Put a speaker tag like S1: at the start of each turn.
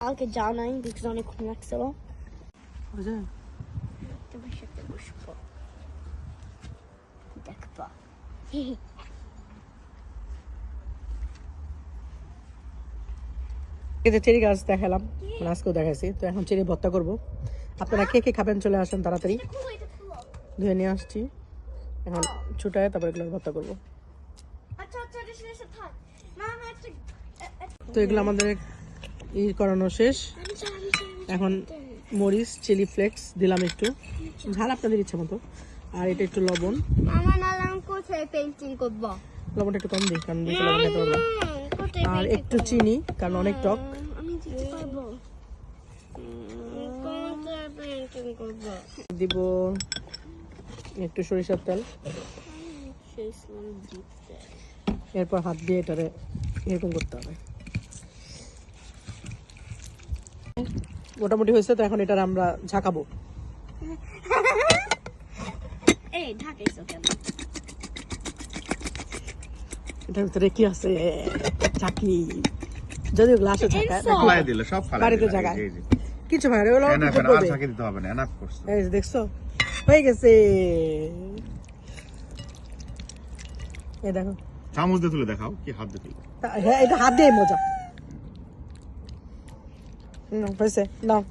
S1: কালকে যাও নাই বিকজ অনেক ঘুম লাগছিল
S2: বুঝলেন?
S1: তোমার সাথে বসবো দেখবা
S2: চেরি গাছ দেখালাম, আজকেও দেখাইছি। তো এখন চেরি ভর্তা করবো। আপনারা কে কে খাবেন চলে আসেন তাড়াতাড়ি। ধুয়ে নিয়ে আসছি, এখন ছুটায় তারপর এগুলো ভর্তা করবো। তো এগুলো আমাদের করানো শেষ। এখন মরিচ চিলি ফ্লেক্স দিলাম, একটু ঝাল আপনাদের ইচ্ছা মতো। আর এটা একটু লবণ, লবণটা একটু কম দিই কারণ বেশি লবণ খেতে পারবো। আর একটু চিনি কারণ অনেক টক। দিব একটু সরিষার তেল, এরপর হাত দিয়ে এটারে এরকম করতে হবে। মোটামুটি হয়েছে। তো এখন এটার আমরা ঝাঁকাবো। এটার ভিতরে কি আছে? চাকরি, যদিও গ্লাসে বাড়িতে জায়গায় কিছু হয় না। দেখছো হয়ে গেছে। এই দেখো,
S3: চামচ দিয়ে তুলে দেখাও কি হাত দিয়ে তুলে?
S2: হ্যাঁ, এটা হাত দিয়ে মজা হয়েছে। নাও।